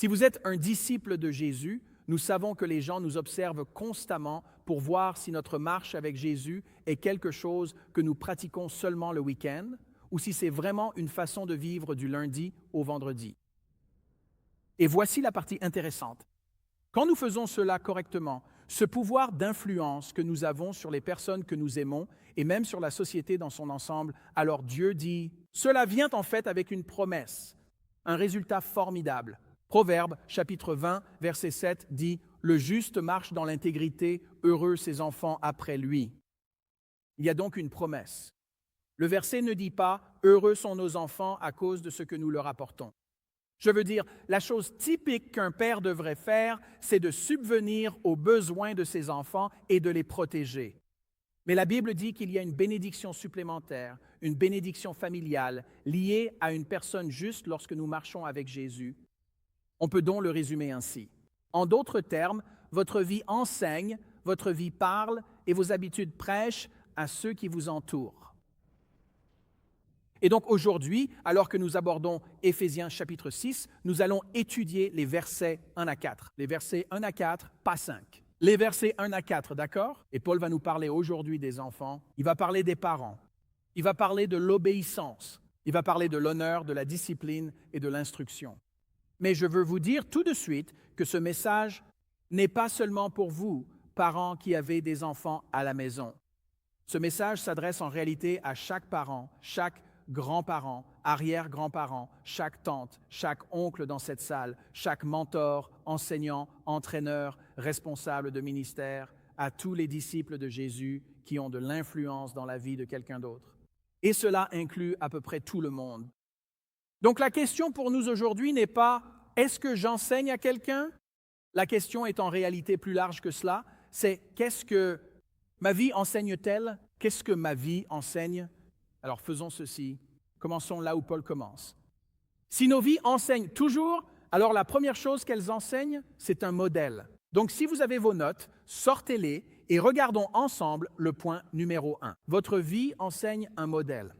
Si vous êtes un disciple de Jésus, nous savons que les gens nous observent constamment pour voir si notre marche avec Jésus est quelque chose que nous pratiquons seulement le week-end ou si c'est vraiment une façon de vivre du lundi au vendredi. Et voici la partie intéressante. Quand nous faisons cela correctement, ce pouvoir d'influence que nous avons sur les personnes que nous aimons et même sur la société dans son ensemble, alors Dieu dit, cela vient en fait avec une promesse, un résultat formidable. Proverbe, chapitre 20, verset 7 dit « Le juste marche dans l'intégrité, heureux ses enfants après lui ». Il y a donc une promesse. Le verset ne dit pas « Heureux sont nos enfants à cause de ce que nous leur apportons ». Je veux dire, la chose typique qu'un père devrait faire, c'est de subvenir aux besoins de ses enfants et de les protéger. Mais la Bible dit qu'il y a une bénédiction supplémentaire, une bénédiction familiale liée à une personne juste lorsque nous marchons avec Jésus. On peut donc le résumer ainsi. En d'autres termes, votre vie enseigne, votre vie parle et vos habitudes prêchent à ceux qui vous entourent. Et donc aujourd'hui, alors que nous abordons Éphésiens chapitre 6, nous allons étudier les versets 1 à 4. Les versets 1 à 4, pas 5. Les versets 1 à 4, d'accord? Et Paul va nous parler aujourd'hui des enfants. Il va parler des parents. Il va parler de l'obéissance. Il va parler de l'honneur, de la discipline et de l'instruction. Mais je veux vous dire tout de suite que ce message n'est pas seulement pour vous, parents qui avez des enfants à la maison. Ce message s'adresse en réalité à chaque parent, chaque grands-parents, arrière-grands-parents, chaque tante, chaque oncle dans cette salle, chaque mentor, enseignant, entraîneur, responsable de ministère, à tous les disciples de Jésus qui ont de l'influence dans la vie de quelqu'un d'autre. Et cela inclut à peu près tout le monde. Donc la question pour nous aujourd'hui n'est pas « est-ce que j'enseigne à quelqu'un ?» La question est en réalité plus large que cela, c'est « qu'est-ce que ma vie enseigne-t-elle? Qu'est-ce que ma vie enseigne ?» Alors faisons ceci. Commençons là où Paul commence. Si nos vies enseignent toujours, alors la première chose qu'elles enseignent, c'est un modèle. Donc si vous avez vos notes, sortez-les et regardons ensemble le point numéro 1. Votre vie enseigne un modèle.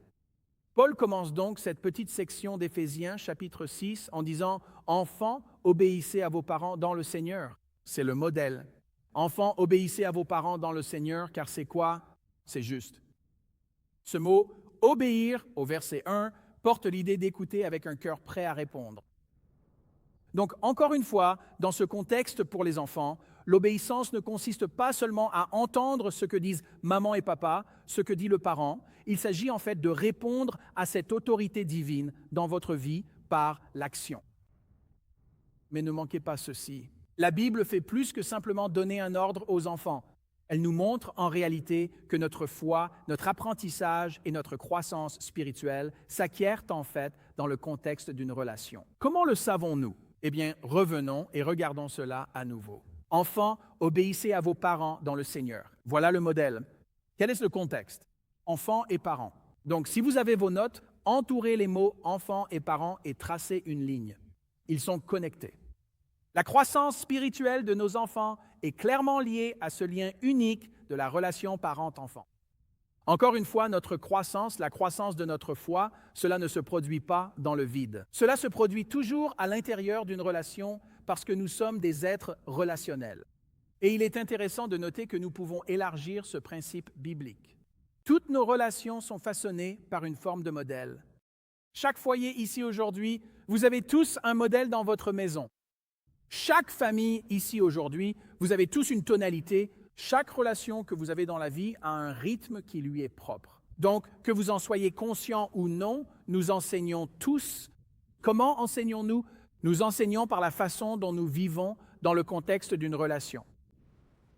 Paul commence donc cette petite section d'Éphésiens chapitre 6 en disant « Enfants, obéissez à vos parents dans le Seigneur ». C'est le modèle. Enfants, obéissez à vos parents dans le Seigneur, car c'est quoi? C'est juste. Ce mot « obéir » au verset 1 porte l'idée d'écouter avec un cœur prêt à répondre. Donc, encore une fois, dans ce contexte pour les enfants, l'obéissance ne consiste pas seulement à entendre ce que disent maman et papa, ce que dit le parent. Il s'agit en fait de répondre à cette autorité divine dans votre vie par l'action. Mais ne manquez pas ceci. La Bible fait plus que simplement donner un ordre aux enfants. Elle nous montre en réalité que notre foi, notre apprentissage et notre croissance spirituelle s'acquièrent en fait dans le contexte d'une relation. Comment le savons-nous? Eh bien, revenons et regardons cela à nouveau. Enfants, obéissez à vos parents dans le Seigneur. Voilà le modèle. Quel est le contexte? Enfants et parents. Donc, si vous avez vos notes, entourez les mots enfants et parents et tracez une ligne. Ils sont connectés. La croissance spirituelle de nos enfants est clairement liée à ce lien unique de la relation parent-enfant. Encore une fois, notre croissance, la croissance de notre foi, cela ne se produit pas dans le vide. Cela se produit toujours à l'intérieur d'une relation parce que nous sommes des êtres relationnels. Et il est intéressant de noter que nous pouvons élargir ce principe biblique. Toutes nos relations sont façonnées par une forme de modèle. Chaque foyer ici aujourd'hui, vous avez tous un modèle dans votre maison. Chaque famille ici aujourd'hui, vous avez tous une tonalité. Chaque relation que vous avez dans la vie a un rythme qui lui est propre. Donc, que vous en soyez conscient ou non, nous enseignons tous. Comment enseignons-nous? Nous enseignons par la façon dont nous vivons dans le contexte d'une relation.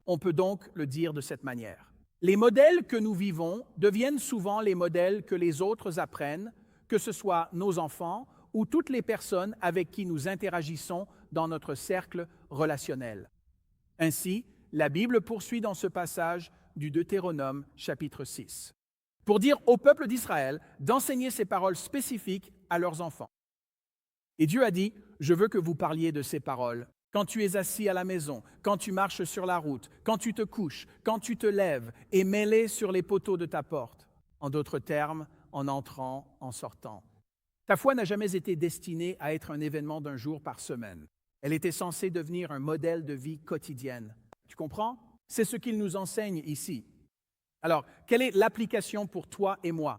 On peut donc le dire de cette manière. Les modèles que nous vivons deviennent souvent les modèles que les autres apprennent, que ce soit nos enfants ou toutes les personnes avec qui nous interagissons dans notre cercle relationnel. Ainsi, la Bible poursuit dans ce passage du Deutéronome chapitre 6, pour dire au peuple d'Israël d'enseigner ces paroles spécifiques à leurs enfants. Et Dieu a dit, « Je veux que vous parliez de ces paroles quand tu es assis à la maison, quand tu marches sur la route, quand tu te couches, quand tu te lèves, et mets-les sur les poteaux de ta porte. » En d'autres termes, en entrant, en sortant. Ta foi n'a jamais été destinée à être un événement d'un jour par semaine. Elle était censée devenir un modèle de vie quotidienne. Tu comprends? C'est ce qu'il nous enseigne ici. Alors, quelle est l'application pour toi et moi?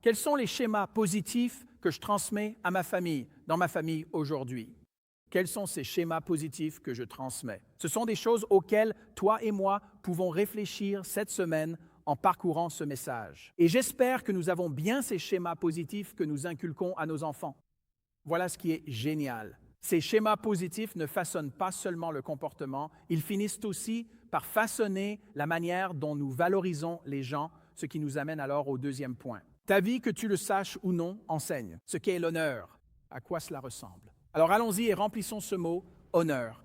Quels sont les schémas positifs que je transmets à ma famille, dans ma famille aujourd'hui? Quels sont ces schémas positifs que je transmets? Ce sont des choses auxquelles toi et moi pouvons réfléchir cette semaine en parcourant ce message. Et j'espère que nous avons bien ces schémas positifs que nous inculquons à nos enfants. Voilà ce qui est génial. Ces schémas positifs ne façonnent pas seulement le comportement, ils finissent aussi par façonner la manière dont nous valorisons les gens, ce qui nous amène alors au deuxième point. Ta vie, que tu le saches ou non, enseigne. Ce qu'est l'honneur, à quoi cela ressemble. Alors allons-y et remplissons ce mot « honneur ».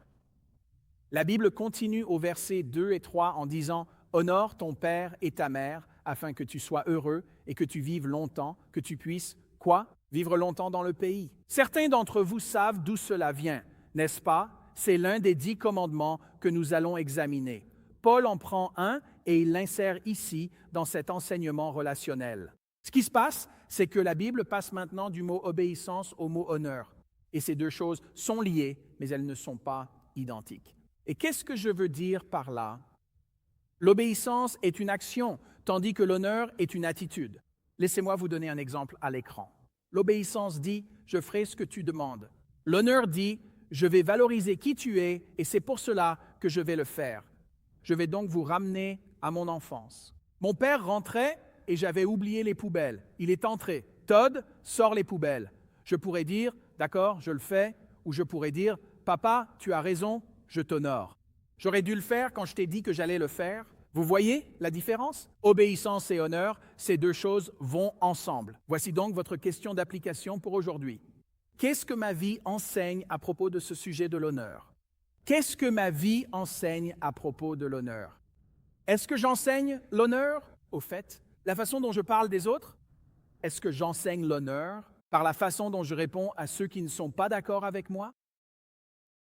La Bible continue au versets 2 et 3 en disant « Honore ton père et ta mère, afin que tu sois heureux et que tu vives longtemps, que tu puisses, quoi? Vivre longtemps dans le pays. » Certains d'entre vous savent d'où cela vient, n'est-ce pas? C'est l'un des 10 commandements que nous allons examiner. Paul en prend un et il l'insère ici dans cet enseignement relationnel. Ce qui se passe, c'est que la Bible passe maintenant du mot obéissance au mot honneur. Et ces deux choses sont liées, mais elles ne sont pas identiques. Et qu'est-ce que je veux dire par là? L'obéissance est une action, tandis que l'honneur est une attitude. Laissez-moi vous donner un exemple à l'écran. L'obéissance dit « je ferai ce que tu demandes ». L'honneur dit « je vais valoriser qui tu es et c'est pour cela que je vais le faire ». Je vais donc vous ramener à mon enfance. Mon père rentrait et j'avais oublié les poubelles. Il est entré. Todd, sors les poubelles. Je pourrais dire « d'accord, je le fais » ou je pourrais dire « papa, tu as raison, je t'honore ». J'aurais dû le faire quand je t'ai dit que j'allais le faire. Vous voyez la différence? Obéissance et honneur, ces deux choses vont ensemble. Voici donc votre question d'application pour aujourd'hui. Qu'est-ce que ma vie enseigne à propos de ce sujet de l'honneur? Qu'est-ce que ma vie enseigne à propos de l'honneur? Est-ce que j'enseigne l'honneur? Au fait, la façon dont je parle des autres? Est-ce que j'enseigne l'honneur par la façon dont je réponds à ceux qui ne sont pas d'accord avec moi?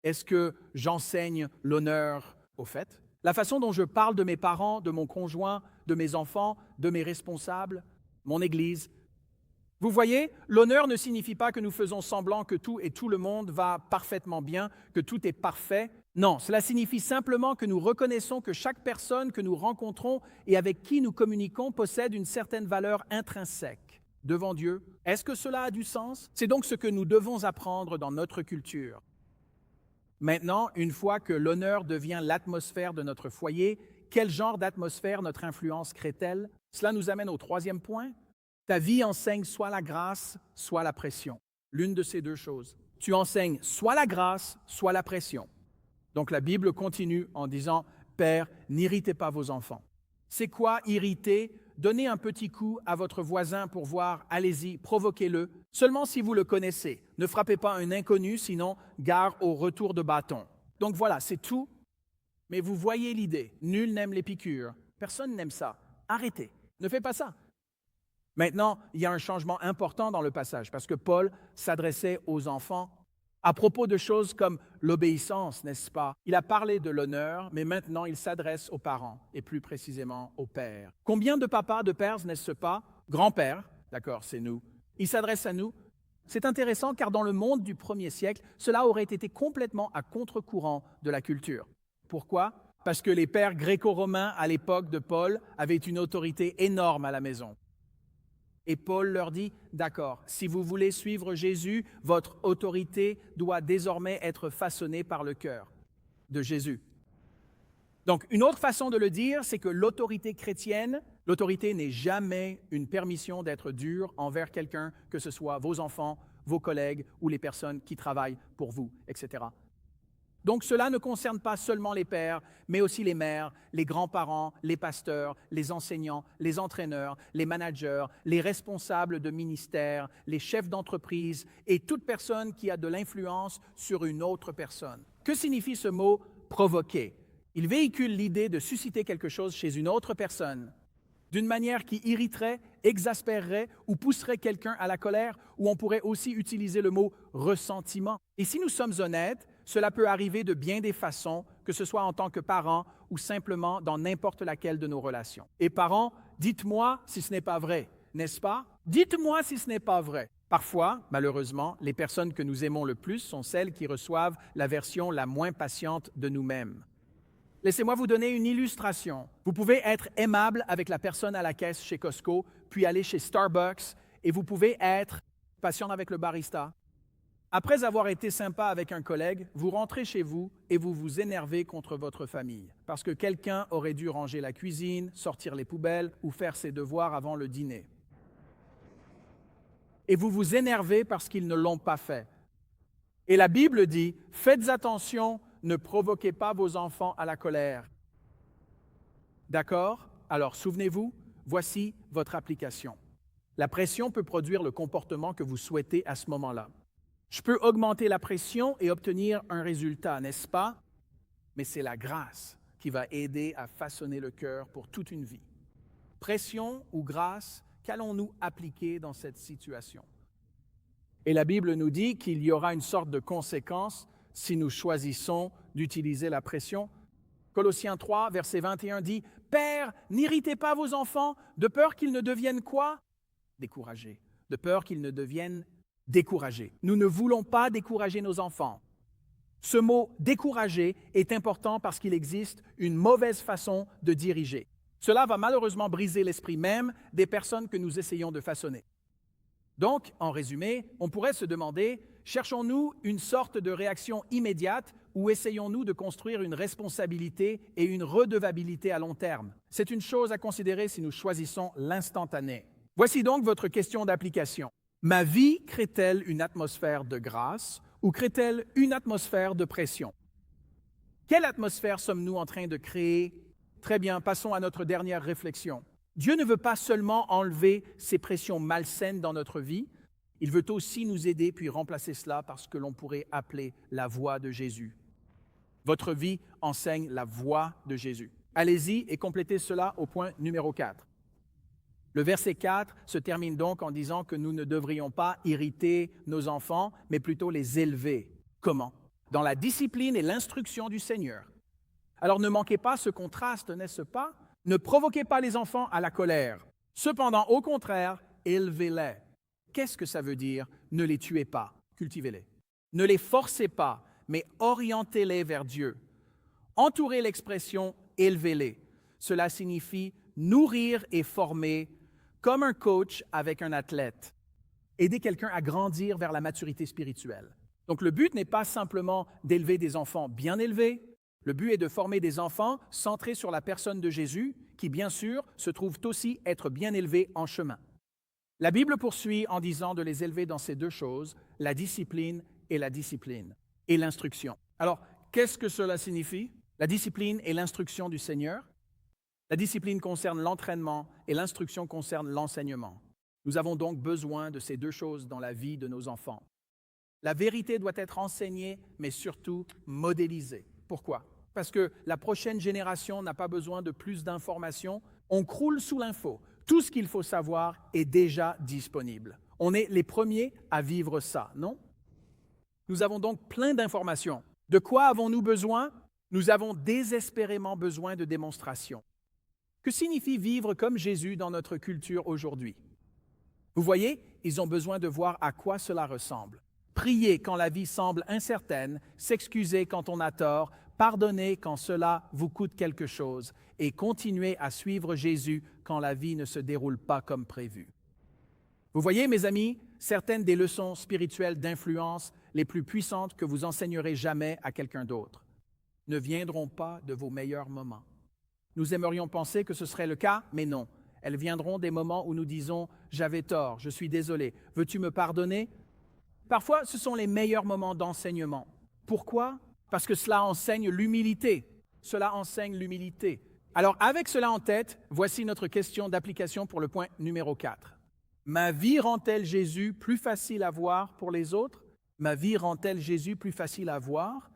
Est-ce que j'enseigne l'honneur au fait? La façon dont je parle de mes parents, de mon conjoint, de mes enfants, de mes responsables, mon Église. Vous voyez, l'honneur ne signifie pas que nous faisons semblant que tout et tout le monde va parfaitement bien, que tout est parfait. Non, cela signifie simplement que nous reconnaissons que chaque personne que nous rencontrons et avec qui nous communiquons possède une certaine valeur intrinsèque devant Dieu. Est-ce que cela a du sens? C'est donc ce que nous devons apprendre dans notre culture. Maintenant, une fois que l'honneur devient l'atmosphère de notre foyer, quel genre d'atmosphère notre influence crée-t-elle? Cela nous amène au troisième point. Ta vie enseigne soit la grâce, soit la pression. L'une de ces deux choses. Tu enseignes soit la grâce, soit la pression. Donc la Bible continue en disant « Père, n'irritez pas vos enfants ». C'est quoi irriter? Donnez un petit coup à votre voisin pour voir, allez-y, provoquez-le. Seulement si vous le connaissez. Ne frappez pas un inconnu, sinon gare au retour de bâton. Donc voilà, c'est tout. Mais vous voyez l'idée. Nul n'aime les piqûres. Personne n'aime ça. Arrêtez. Ne faites pas ça. Maintenant, il y a un changement important dans le passage parce que Paul s'adressait aux enfants à propos de choses comme l'obéissance, n'est-ce pas? Il a parlé de l'honneur, mais maintenant il s'adresse aux parents et plus précisément aux pères. Combien de papas, de pères, n'est-ce pas? Grands-pères, d'accord, c'est nous. Il s'adresse à nous. C'est intéressant car dans le monde du 1er siècle, cela aurait été complètement à contre-courant de la culture. Pourquoi? Parce que les pères gréco-romains à l'époque de Paul avaient une autorité énorme à la maison. Et Paul leur dit, d'accord, si vous voulez suivre Jésus, votre autorité doit désormais être façonnée par le cœur de Jésus. Donc, une autre façon de le dire, c'est que l'autorité chrétienne, l'autorité n'est jamais une permission d'être dur envers quelqu'un, que ce soit vos enfants, vos collègues ou les personnes qui travaillent pour vous, etc. Donc cela ne concerne pas seulement les pères, mais aussi les mères, les grands-parents, les pasteurs, les enseignants, les entraîneurs, les managers, les responsables de ministères, les chefs d'entreprise et toute personne qui a de l'influence sur une autre personne. Que signifie ce mot « provoquer » ? Il véhicule l'idée de susciter quelque chose chez une autre personne d'une manière qui irriterait, exaspérerait ou pousserait quelqu'un à la colère, ou on pourrait aussi utiliser le mot « ressentiment ». Et si nous sommes honnêtes, cela peut arriver de bien des façons, que ce soit en tant que parents ou simplement dans n'importe laquelle de nos relations. Et parents, dites-moi si ce n'est pas vrai, n'est-ce pas? Dites-moi si ce n'est pas vrai. Parfois, malheureusement, les personnes que nous aimons le plus sont celles qui reçoivent la version la moins patiente de nous-mêmes. Laissez-moi vous donner une illustration. Vous pouvez être aimable avec la personne à la caisse chez Costco, puis aller chez Starbucks, et vous pouvez être patient avec le barista. Après avoir été sympa avec un collègue, vous rentrez chez vous et vous vous énervez contre votre famille parce que quelqu'un aurait dû ranger la cuisine, sortir les poubelles ou faire ses devoirs avant le dîner. Et vous vous énervez parce qu'ils ne l'ont pas fait. Et la Bible dit, faites attention, ne provoquez pas vos enfants à la colère. D'accord? Alors souvenez-vous, voici votre application. La pression peut produire le comportement que vous souhaitez à ce moment-là. Je peux augmenter la pression et obtenir un résultat, n'est-ce pas? Mais c'est la grâce qui va aider à façonner le cœur pour toute une vie. Pression ou grâce, qu'allons-nous appliquer dans cette situation? Et la Bible nous dit qu'il y aura une sorte de conséquence si nous choisissons d'utiliser la pression. Colossiens 3, verset 21 dit « Pères, n'irritez pas vos enfants, de peur qu'ils ne deviennent quoi? Découragés. De peur qu'ils ne deviennent découragés. Nous ne voulons pas décourager nos enfants. Ce mot « décourager » est important parce qu'il existe une mauvaise façon de diriger. Cela va malheureusement briser l'esprit même des personnes que nous essayons de façonner. Donc, en résumé, on pourrait se demander, cherchons-nous une sorte de réaction immédiate ou essayons-nous de construire une responsabilité et une redevabilité à long terme? C'est une chose à considérer si nous choisissons l'instantané. Voici donc votre question d'application. Ma vie crée-t-elle une atmosphère de grâce ou crée-t-elle une atmosphère de pression? Quelle atmosphère sommes-nous en train de créer? Très bien, passons à notre dernière réflexion. Dieu ne veut pas seulement enlever ces pressions malsaines dans notre vie, il veut aussi nous aider puis remplacer cela par ce que l'on pourrait appeler la voix de Jésus. Votre vie enseigne la voix de Jésus. Allez-y et complétez cela au point numéro 4. Le verset 4 se termine donc en disant que nous ne devrions pas irriter nos enfants, mais plutôt les élever. Comment? Dans la discipline et l'instruction du Seigneur. Alors ne manquez pas ce contraste, n'est-ce pas? Ne provoquez pas les enfants à la colère. Cependant, au contraire, élevez-les. Qu'est-ce que ça veut dire? Ne les tuez pas, cultivez-les. Ne les forcez pas, mais orientez-les vers Dieu. Entourez l'expression « élevez-les ». Cela signifie nourrir et former comme un coach avec un athlète. Aider quelqu'un à grandir vers la maturité spirituelle. Donc le but n'est pas simplement d'élever des enfants bien élevés, le but est de former des enfants centrés sur la personne de Jésus, qui bien sûr se trouvent aussi être bien élevés en chemin. La Bible poursuit en disant de les élever dans ces deux choses, la discipline et l'instruction. Alors, qu'est-ce que cela signifie? La discipline et l'instruction du Seigneur. La discipline concerne l'entraînement et l'instruction concerne l'enseignement. Nous avons donc besoin de ces deux choses dans la vie de nos enfants. La vérité doit être enseignée, mais surtout modélisée. Pourquoi? Parce que la prochaine génération n'a pas besoin de plus d'informations. On croule sous l'info. Tout ce qu'il faut savoir est déjà disponible. On est les premiers à vivre ça, non? Nous avons donc plein d'informations. De quoi avons-nous besoin? Nous avons désespérément besoin de démonstrations. Que signifie vivre comme Jésus dans notre culture aujourd'hui? Vous voyez, ils ont besoin de voir à quoi cela ressemble. Prier quand la vie semble incertaine, s'excuser quand on a tort, pardonner quand cela vous coûte quelque chose et continuer à suivre Jésus quand la vie ne se déroule pas comme prévu. Vous voyez, mes amis, certaines des leçons spirituelles d'influence les plus puissantes que vous enseignerez jamais à quelqu'un d'autre ne viendront pas de vos meilleurs moments. Nous aimerions penser que ce serait le cas, mais non. Elles viendront des moments où nous disons « J'avais tort, je suis désolé, veux-tu me pardonner ?» Parfois, ce sont les meilleurs moments d'enseignement. Pourquoi? Parce que cela enseigne l'humilité. Cela enseigne l'humilité. Alors, avec cela en tête, voici notre question d'application pour le point numéro 4. Ma vie rend-elle Jésus plus facile à voir pour les autres? Ma vie rend-elle Jésus plus facile à voir?